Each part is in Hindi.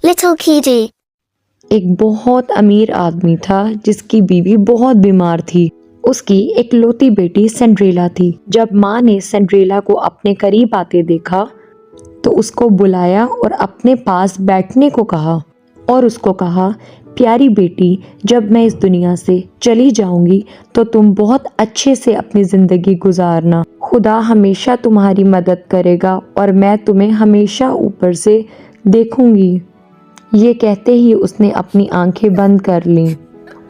Little Kitty. एक बहुत अमीर आदमी था जिसकी बीवी बहुत बीमार थी। उसकी इकलौती बेटी सिंड्रेला थी। जब माँ ने सिंड्रेला को अपने करीब आते देखा तो उसको बुलाया और अपने पास बैठने को कहा और उसको कहा, प्यारी बेटी, जब मैं इस दुनिया से चली जाऊंगी तो तुम बहुत अच्छे से अपनी ज़िंदगी गुजारना। खुदा हमेशा तुम्हारी मदद करेगा और मैं तुम्हें हमेशा ऊपर से देखूंगी। ये कहते ही उसने अपनी आंखें बंद कर लीं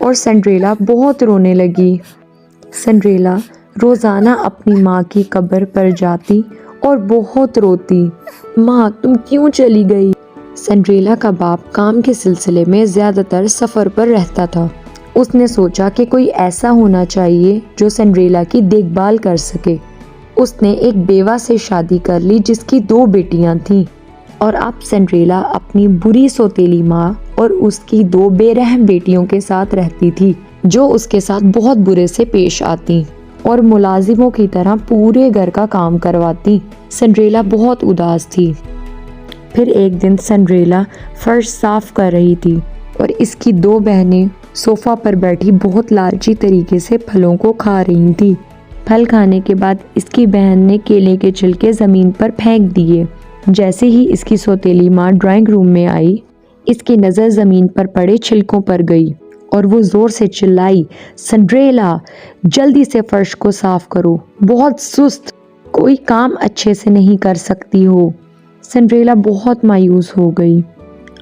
और सिंड्रेला बहुत रोने लगी। सिंड्रेला रोज़ाना अपनी माँ की कब्र पर जाती और बहुत रोती। माँ, तुम क्यों चली गई? सिंड्रेला का बाप काम के सिलसिले में ज़्यादातर सफ़र पर रहता था। उसने सोचा कि कोई ऐसा होना चाहिए जो सिंड्रेला की देखभाल कर सके। उसने एक बेवा से शादी कर ली जिसकी 2 बेटियां थीं और अब सिंड्रेला अपनी बुरी सौतेली माँ और उसकी 2 बेरहम बेटियों के साथ रहती थी जो उसके साथ बहुत बुरे से पेश आती और मुलाजिमों की तरह पूरे घर का काम करवाती। सिंड्रेला बहुत उदास थी। फिर एक दिन सिंड्रेला फर्श साफ कर रही थी और इसकी 2 बहनें सोफ़ा पर बैठी बहुत लालची तरीके से फलों को खा रही थी। फल खाने के बाद इसकी बहन ने केले के छिलके ज़मीन पर फेंक दिए। जैसे ही इसकी सौतेली माँ ड्राइंग रूम में आई, इसकी नज़र ज़मीन पर पड़े छिलकों पर गई और वो ज़ोर से चिल्लाई, सिंड्रेला, जल्दी से फर्श को साफ करो, बहुत सुस्त, कोई काम अच्छे से नहीं कर सकती हो। सिंड्रेला बहुत मायूस हो गई।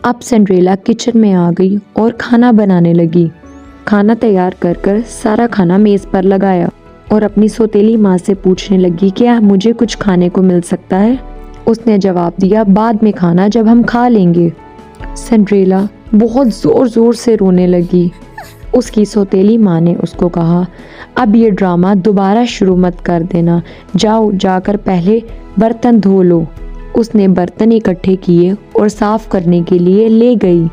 अब सिंड्रेला किचन में आ गई और खाना बनाने लगी। खाना तैयार कर कर सारा खाना मेज़ पर लगाया और अपनी सौतेली माँ से पूछने लगी, क्या मुझे कुछ खाने को मिल सकता है? उसने जवाब दिया, बाद में खाना, जब हम खा लेंगे। सिंड्रेला बहुत ज़ोर ज़ोर से रोने लगी। उसकी सौतेली माँ ने उसको कहा, अब ये ड्रामा दोबारा शुरू मत कर देना, जाओ जाकर पहले बर्तन धो लो। उसने बर्तन इकट्ठे किए और साफ करने के लिए ले गई।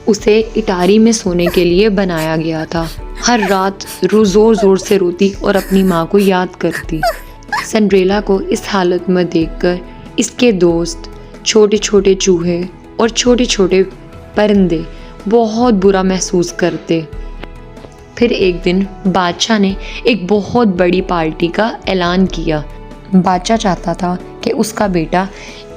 उसे इटारी में सोने के लिए बनाया गया था। हर रात ज़ोर ज़ोर से रोती और अपनी माँ को याद करती। सिंड्रेला को इस हालत में देखकर इसके दोस्त, छोटे छोटे चूहे और छोटे छोटे परिंदे बहुत बुरा महसूस करते। फिर एक दिन बादशाह ने एक बहुत बड़ी पार्टी का ऐलान किया। बादशाह चाहता था कि उसका बेटा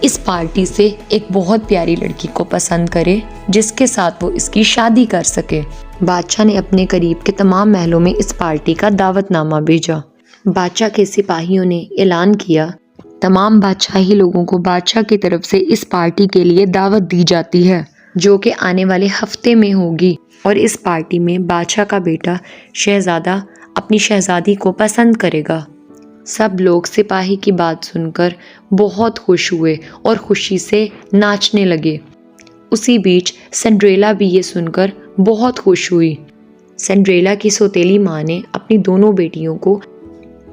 इस पार्टी से एक बहुत प्यारी लड़की को पसंद करे जिसके साथ वो इसकी शादी कर सके। बादशाह ने अपने करीब के तमाम महलों में इस पार्टी का दावतनामा भेजा। बादशाह के सिपाहियों ने ऐलान किया, तमाम बादशाही लोगों को बादशाह की तरफ से इस पार्टी के लिए दावत दी जाती है जो कि आने वाले हफ्ते में होगी और इस पार्टी में बादशाह का बेटा शहजादा अपनी शहजादी को पसंद करेगा। सब लोग सिपाही की बात सुनकर बहुत खुश हुए और खुशी से नाचने लगे। उसी बीच सिंड्रेला भी ये सुनकर बहुत खुश हुई। सिंड्रेला की सौतेली माँ ने अपनी दोनों बेटियों को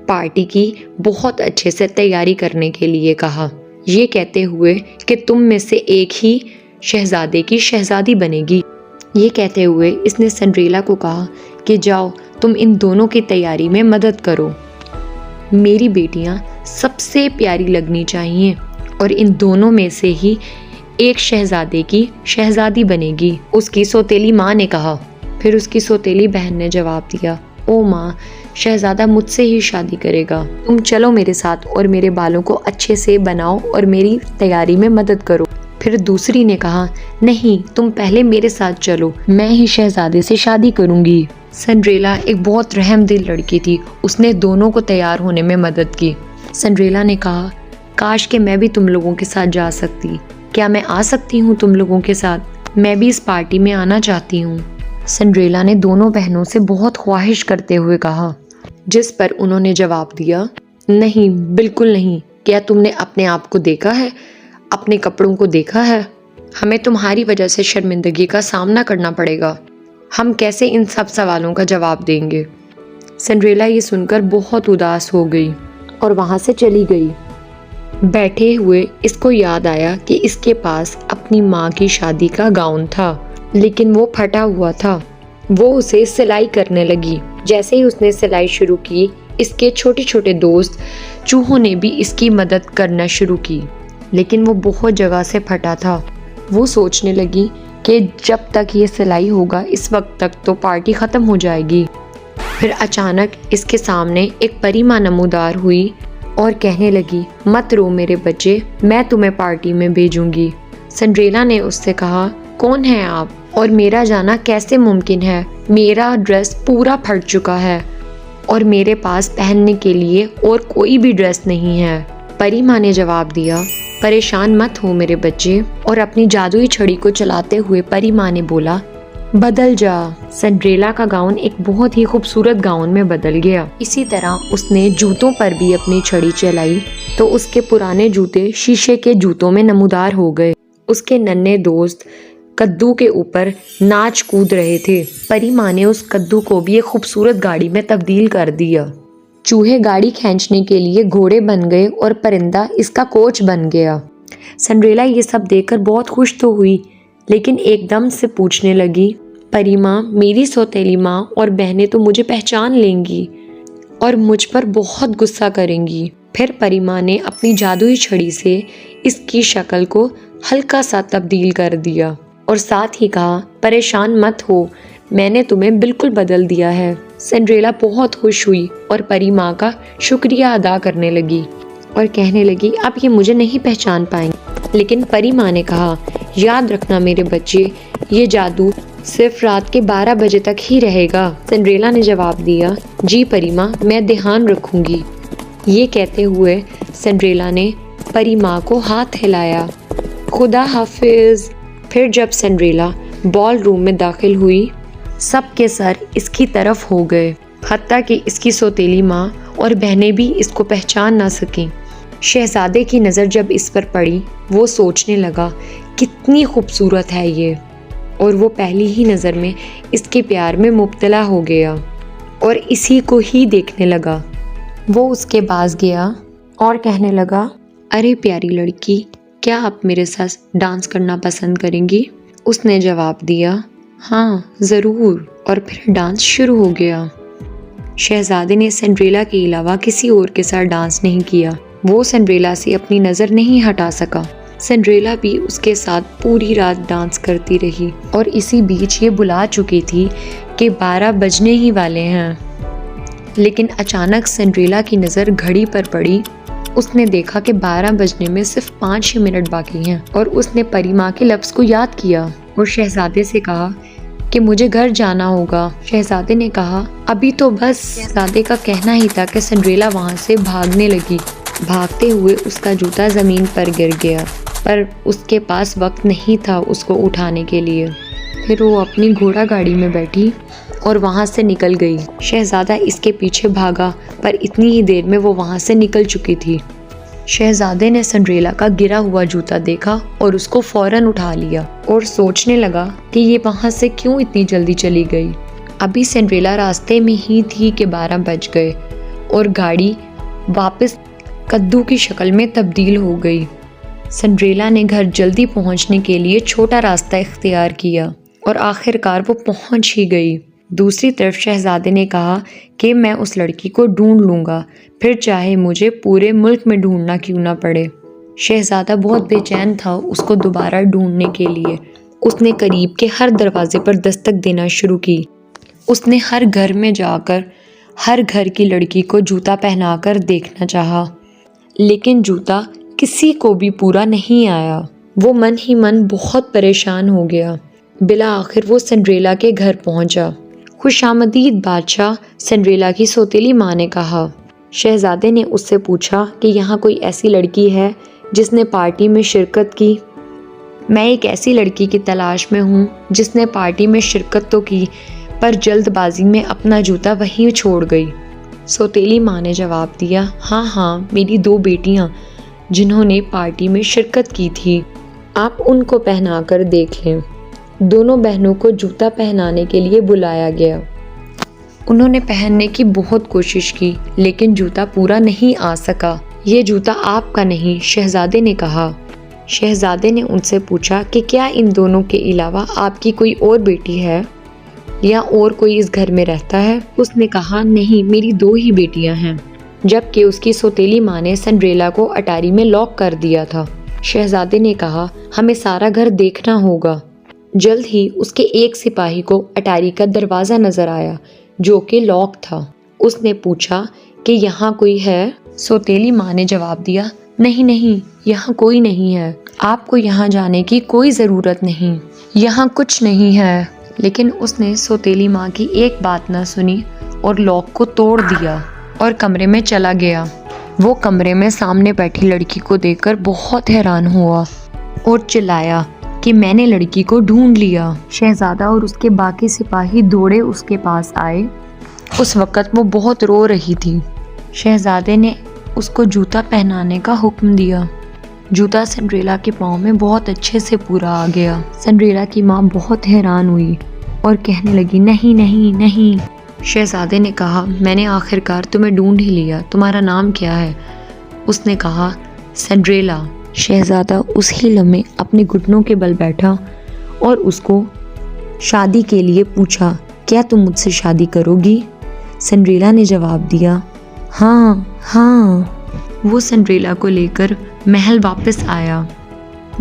पार्टी की बहुत अच्छे से तैयारी करने के लिए कहा, ये कहते हुए कि तुम में से एक ही शहजादे की शहजादी बनेगी। ये कहते हुए इसने सिंड्रेला को कहा कि जाओ तुम इन दोनों की तैयारी में मदद करो। मेरी बेटियां सबसे प्यारी लगनी चाहिए और इन दोनों में से ही एक शहजादे की शहजादी बनेगी, उसकी सौतेली माँ ने कहा। फिर उसकी सौतेली बहन ने जवाब दिया, ओ माँ, शहजादा मुझसे ही शादी करेगा, तुम चलो मेरे साथ और मेरे बालों को अच्छे से बनाओ और मेरी तैयारी में मदद करो। फिर दूसरी ने कहा, नहीं, तुम पहले मेरे साथ चलो, मैं ही शहजादे से शादी करूंगी। सिंड्रेला एक बहुत रहमदिल लड़की थी। उसने दोनों को तैयार होने में मदद की। सिंड्रेला ने कहा, काश कि मैं भी तुम लोगों के साथ जा सकती। क्या मैं आ सकती हूँ तुम लोगों के साथ? मैं भी इस पार्टी में आना चाहती हूँ। सिंड्रेला ने दोनों बहनों से बहुत ख्वाहिश करते हुए कहा, जिस पर उन्होंने जवाब दिया, नहीं, बिल्कुल नहीं। क्या तुमने अपने आप को देखा है? अपने कपड़ों को देखा है? हमें तुम्हारी वजह से शर्मिंदगी का सामना करना पड़ेगा। हम कैसे इन सब सवालों का जवाब देंगे? सिंड्रेला ये सुनकर बहुत उदास हो गई और वहाँ से चली गई। बैठे हुए इसको याद आया कि इसके पास अपनी माँ की शादी का गाउन था, लेकिन वो फटा हुआ था। वो उसे सिलाई करने लगी। जैसे ही उसने सिलाई शुरू की, इसके छोटे छोटे दोस्त चूहों ने भी इसकी मदद करना शुरू की, लेकिन वो बहुत जगह से फटा था। वो सोचने लगी कि जब तक ये सिलाई होगा इस वक्त तक तो पार्टी ख़त्म हो जाएगी। फिर अचानक इसके सामने एक परी माँ नमूदार हुई और कहने लगी, मत रो मेरे बच्चे, मैं तुम्हें पार्टी में भेजूंगी। सिंड्रेला ने उससे कहा, कौन है आप और मेरा जाना कैसे मुमकिन है? मेरा ड्रेस पूरा फट चुका है और मेरे पास पहनने के लिए और कोई भी ड्रेस नहीं है। परी माँ ने जवाब दिया, परेशान मत हो मेरे बच्चे। और अपनी जादुई छड़ी को चलाते हुए परी माँ ने बोला, बदल जा। सिंड्रेला का गाउन एक बहुत ही खूबसूरत गाउन में बदल गया। इसी तरह उसने जूतों पर भी अपनी छड़ी चलाई तो उसके पुराने जूते शीशे के जूतों में नमूदार हो गए। उसके नन्हे दोस्त कद्दू के ऊपर नाच कूद रहे थे। परी माँ ने उस कद्दू को भी एक खूबसूरत गाड़ी में तब्दील कर दिया। चूहे गाड़ी खींचने के लिए घोड़े बन गए और परिंदा इसका कोच बन गया। सिंड्रेला ये सब देखकर बहुत खुश तो हुई, लेकिन एकदम से पूछने लगी, परी माँ, मेरी सौतेली माँ और बहनें तो मुझे पहचान लेंगी और मुझ पर बहुत गुस्सा करेंगी। फिर परी माँ ने अपनी जादुई छड़ी से इसकी शक्ल को हल्का सा तब्दील कर दिया और साथ ही कहा, परेशान मत हो, मैंने तुम्हें बिल्कुल बदल दिया है। सिंड्रेला बहुत खुश हुई और परी माँ का शुक्रिया अदा करने लगी और कहने लगी, अब ये मुझे नहीं पहचान पाएंगे। लेकिन परी माँ ने कहा, याद रखना मेरे बच्चे, ये जादू सिर्फ रात के 12 बजे तक ही रहेगा। सिंड्रेला ने जवाब दिया, जी परी माँ, मैं ध्यान रखूंगी। ये कहते हुए सिंड्रेला ने परी माँ को हाथ हिलाया। खुदा हाफिज। फिर जब सिंड्रेला बॉल रूम में दाखिल हुई, सबके सर इसकी तरफ हो गए, हत्ता कि इसकी सौतेली माँ और बहनें भी इसको पहचान ना सकें। शहजादे की नज़र जब इस पर पड़ी, वो सोचने लगा, कितनी खूबसूरत है ये, और वो पहली ही नज़र में इसके प्यार में मुब्तला हो गया और इसी को ही देखने लगा। वो उसके पास गया और कहने लगा, अरे प्यारी लड़की, क्या आप मेरे साथ डांस करना पसंद करेंगी? उसने जवाब दिया, हाँ ज़रूर, और फिर डांस शुरू हो गया। शहजादे ने सिंड्रेला के अलावा किसी और के साथ डांस नहीं किया। वो सिंड्रेला से अपनी नज़र नहीं हटा सका। सिंड्रेला भी उसके साथ पूरी रात डांस करती रही और इसी बीच ये बुला चुकी थी कि 12 बजने ही वाले हैं। लेकिन अचानक सिंड्रेला की नज़र घड़ी पर पड़ी। उसने देखा कि 12 बजने में सिर्फ 5 ही मिनट बाकी हैं और उसने परी माँ के लफ्ज़ को याद किया और शहजादे से कहा कि मुझे घर जाना होगा। शहजादे ने कहा, अभी तो बस। शहजादे का कहना ही था कि सिंड्रेला वहाँ से भागने लगी। भागते हुए उसका जूता ज़मीन पर गिर गया, पर उसके पास वक्त नहीं था उसको उठाने के लिए। फिर वो अपनी घोड़ा गाड़ी में बैठी और वहाँ से निकल गई। शहजादा इसके पीछे भागा, पर इतनी ही देर में वो वहाँ से निकल चुकी थी। शहजादे ने सिंड्रेला का गिरा हुआ जूता देखा और उसको फौरन उठा लिया और सोचने लगा कि ये वहाँ से क्यों इतनी जल्दी चली गई। अभी सिंड्रेला रास्ते में ही थी कि 12 बज गए और गाड़ी वापस कद्दू की शक्ल में तब्दील हो गई। सिंड्रेला ने घर जल्दी पहुँचने के लिए छोटा रास्ता इख्तियार किया और आखिरकार वो पहुँच ही गई। दूसरी तरफ शहजादे ने कहा कि मैं उस लड़की को ढूंढ लूँगा, फिर चाहे मुझे पूरे मुल्क में ढूंढना क्यों ना पड़े। शहजादा बहुत बेचैन था उसको दोबारा ढूंढने के लिए। उसने करीब के हर दरवाजे पर दस्तक देना शुरू की। उसने हर घर में जाकर हर घर की लड़की को जूता पहनाकर देखना चाहा, लेकिन जूता किसी को भी पूरा नहीं आया। वो मन ही मन बहुत परेशान हो गया। बिला आखिर वो सिंड्रेला के घर पहुंचा। खुशामदीद बादशाह, सिंड्रेला की सौतेली माँ ने कहा। शहजादे ने उससे पूछा कि यहाँ कोई ऐसी लड़की है जिसने पार्टी में शिरकत की। मैं एक ऐसी लड़की की तलाश में हूँ जिसने पार्टी में शिरकत तो की, पर जल्दबाजी में अपना जूता वहीं छोड़ गई। सौतेली माँ ने जवाब दिया, हाँ हाँ, मेरी 2 बेटियाँ जिन्होंने पार्टी में शिरकत की थी, आप उनको पहना कर देख लें। दोनों बहनों को जूता पहनाने के लिए बुलाया गया। उन्होंने पहनने की बहुत कोशिश की, लेकिन जूता पूरा नहीं आ सका। ये जूता आपका नहीं, शहजादे ने कहा। शहजादे ने उनसे पूछा कि क्या इन दोनों के अलावा आपकी कोई और बेटी है या और कोई इस घर में रहता है? उसने कहा, नहीं, मेरी 2 ही बेटियां हैं। जबकि उसकी सौतेली माँ ने सिंड्रेला को अटारी में लॉक कर दिया था। शहजादे ने कहा, हमें सारा घर देखना होगा। जल्द ही उसके एक सिपाही को अटारी का दरवाज़ा नजर आया जो कि लॉक था। उसने पूछा कि यहाँ कोई है? सौतेली माँ ने जवाब दिया, नहीं नहीं, यहाँ कोई नहीं है। आपको यहाँ जाने की कोई ज़रूरत नहीं, यहाँ कुछ नहीं है। लेकिन उसने सौतेली माँ की एक बात न सुनी और लॉक को तोड़ दिया और कमरे में चला गया। वो कमरे में सामने बैठी लड़की को देखकर बहुत हैरान हुआ और चिल्लाया कि मैंने लड़की को ढूंढ लिया। शहजादा और उसके बाकी सिपाही दौड़े उसके पास आए। उस वक़्त वो बहुत रो रही थी। शहजादे ने उसको जूता पहनाने का हुक्म दिया। जूता सिंड्रेला के पाँव में बहुत अच्छे से पूरा आ गया। सिंड्रेला की माँ बहुत हैरान हुई और कहने लगी, नहीं नहीं नहीं। शहजादे ने कहा, मैंने आखिरकार तुम्हें ढूंढ ही लिया, तुम्हारा नाम क्या है? उसने कहा, सिंड्रेला। शहजादा उसी लम्हे अपने घुटनों के बल बैठा और उसको शादी के लिए पूछा, क्या तुम मुझसे शादी करोगी? सिंड्रेला ने जवाब दिया, हाँ हाँ। वो सिंड्रेला को लेकर महल वापस आया।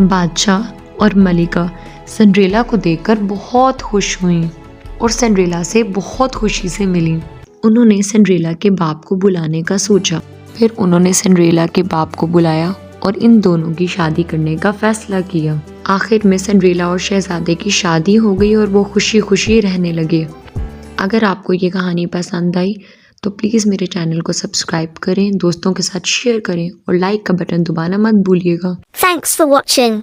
बादशाह और मलिका सिंड्रेला को देखकर बहुत खुश हुईं और सिंड्रेला से बहुत खुशी से मिली। उन्होंने सिंड्रेला के बाप को बुलाने का सोचा। फिर उन्होंने सिंड्रेला के बाप को बुलाया और इन दोनों की शादी करने का फैसला किया। आखिर में सिंड्रेला और शहजादे की शादी हो गई और वो खुशी खुशी रहने लगे। अगर आपको ये कहानी पसंद आई तो प्लीज़ मेरे चैनल को सब्सक्राइब करें, दोस्तों के साथ शेयर करें और लाइक का बटन दबाना मत भूलिएगा। Thanks for watching.